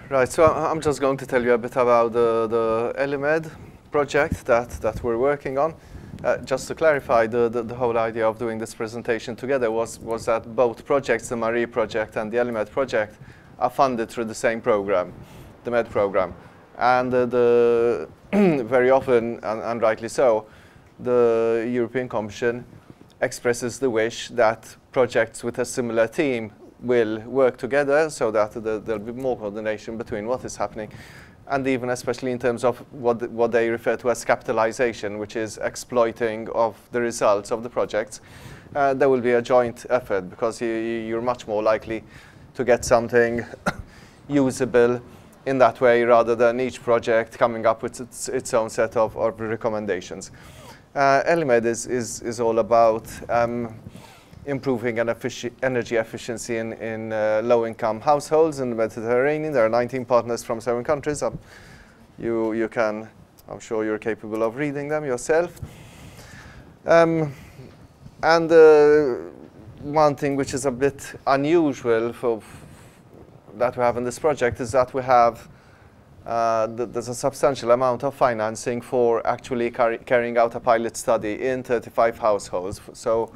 Right, so I'm just going to tell you a bit about the ELIMED project that we're working on. Just to clarify, the whole idea of doing this presentation together was that both projects, the MARIE project and the ELIMED project, are funded through the same program, the MED program. And very often, and rightly so, the European Commission expresses the wish that projects with a similar theme will work together so that there'll be more coordination between what is happening, and even especially in terms of what they refer to as capitalization, which is exploiting of the results of the projects. There will be a joint effort because you're much more likely to get something usable in that way rather than each project coming up with its own set of recommendations. ELIMED is all about improving energy efficiency in low-income households in the Mediterranean. There are 19 partners from 7 countries. You can, I'm sure you're capable of reading them yourself. And one thing which is a bit unusual that we have in this project is that we have there's a substantial amount of financing for actually carrying out a pilot study in 35 households. So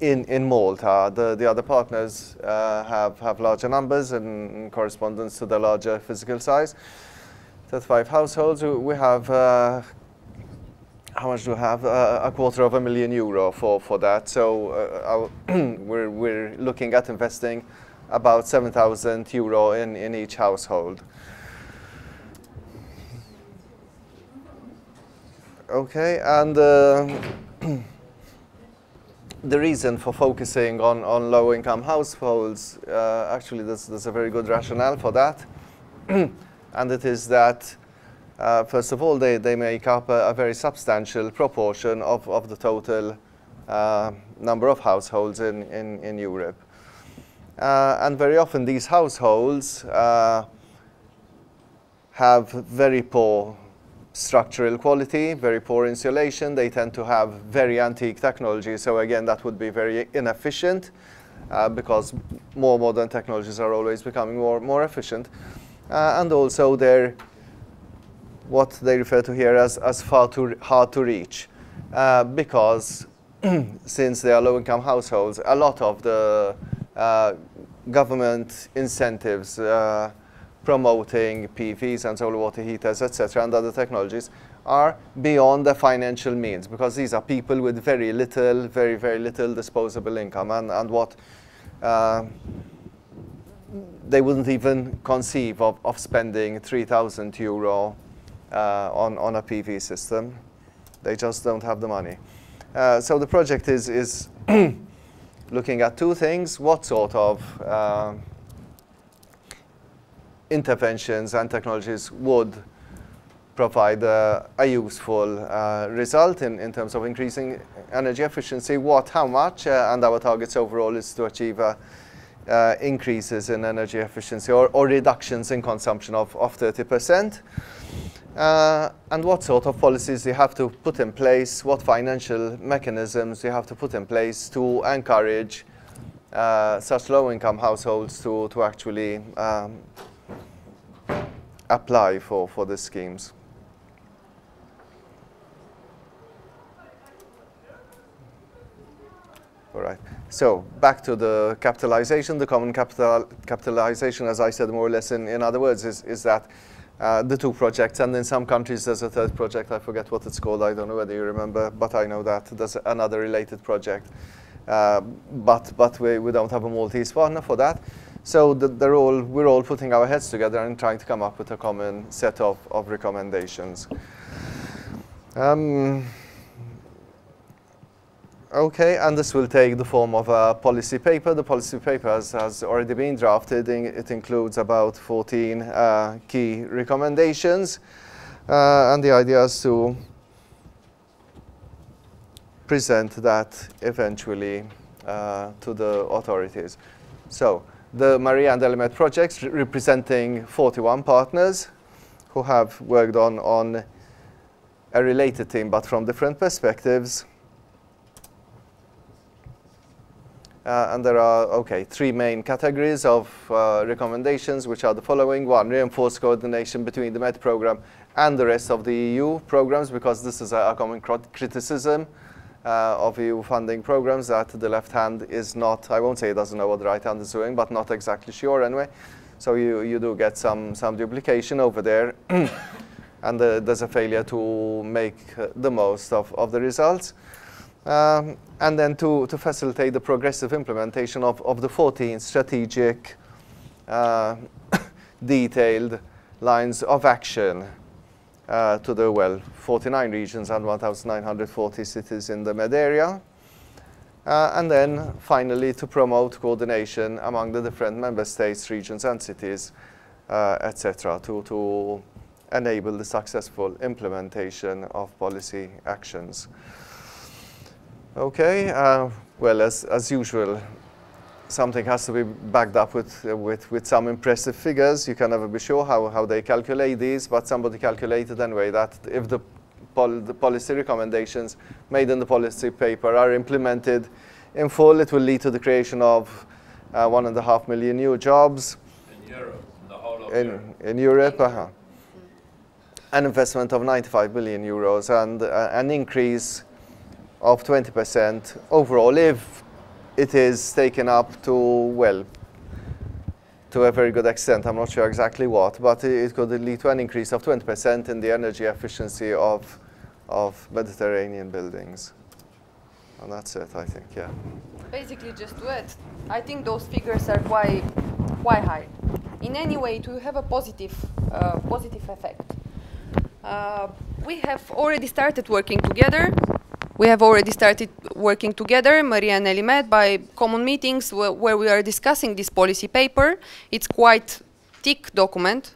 in Malta, the other partners have larger numbers in correspondence to the larger physical size. 35 households. We have how much do we have? €250,000 for that. So we're looking at investing about €7,000 in each household. Okay, and the reason for focusing on low-income households, actually there's a very good rationale for that. And it is that, first of all, they make up a very substantial proportion of the total number of households in Europe. And very often these households have very poor structural quality, very poor insulation. They tend to have very antique technology. So again, that would be very inefficient because more modern technologies are always becoming more efficient. And also they're what they refer to here as far too hard to reach because since they are low-income households, a lot of the government incentives promoting PVs and solar water heaters, etc., and other technologies are beyond their financial means because these are people with very little disposable income and what they wouldn't even conceive of spending €3,000 on a PV system. They just don't have the money. So the project is looking at two things: what sort of interventions and technologies would provide a useful result in terms of increasing energy efficiency, how much, and our targets overall is to achieve increases in energy efficiency or reductions in consumption of 30%. And what sort of policies you have to put in place, what financial mechanisms you have to put in place to encourage such low-income households to actually apply for the schemes. All right. So back to the capitalization. The common capitalization, as I said, more or less in other words, is that the two projects, and in some countries there's a third project. I forget what it's called. I don't know whether you remember, but I know that there's another related project. But we don't have a Maltese partner for that. So we're all putting our heads together and trying to come up with a common set of recommendations. Okay, and this will take the form of a policy paper. The policy paper has already been drafted. It includes about 14 key recommendations. And the idea is to present that eventually to the authorities. So the MARIE and ELIMED projects representing 41 partners who have worked on a related theme but from different perspectives. And there are, okay, 3 main categories of recommendations, which are the following. 1, reinforce coordination between the MED program and the rest of the EU programs, because this is a common criticism of EU funding programs, that the left hand is not, I won't say it doesn't know what the right hand is doing, but not exactly sure anyway. So you do get some duplication over there. And there's a failure to make the most of the results. And then to facilitate the progressive implementation of the 14 strategic, detailed lines of action to the, well, 49 regions and 1,940 cities in the MED area. And then finally to promote coordination among the different member states, regions and cities, etc., to enable the successful implementation of policy actions. Okay, well, as usual, something has to be backed up with some impressive figures. You can never be sure how they calculate these, but somebody calculated anyway that if the policy recommendations made in the policy paper are implemented in full, it will lead to the creation of 1.5 million new jobs. In Europe, the whole of Europe. In Europe, an investment of 95 billion euros and an increase of 20% overall, if it is taken up to, well, to a very good extent. I'm not sure exactly what, but it could lead to an increase of 20% in the energy efficiency of Mediterranean buildings. And that's it, I think, yeah. Basically, just to add, I think those figures are quite high. In any way, to have a positive effect. We have already started working together. Maria and Elimed, by common meetings where we are discussing this policy paper. It's quite thick document.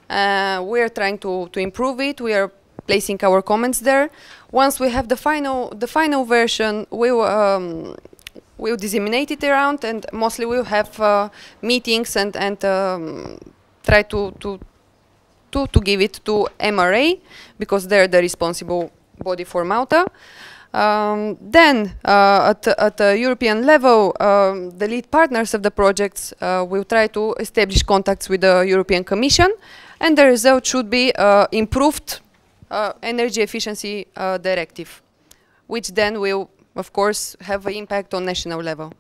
We are trying to improve it. We are placing our comments there. Once we have the final version, we'll disseminate it around, and mostly we'll have meetings and try to give it to MRA, because they're the responsible body for Malta. Then, at the European level, the lead partners of the projects will try to establish contacts with the European Commission, and the result should be improved energy efficiency directive, which then will, of course, have an impact on national level.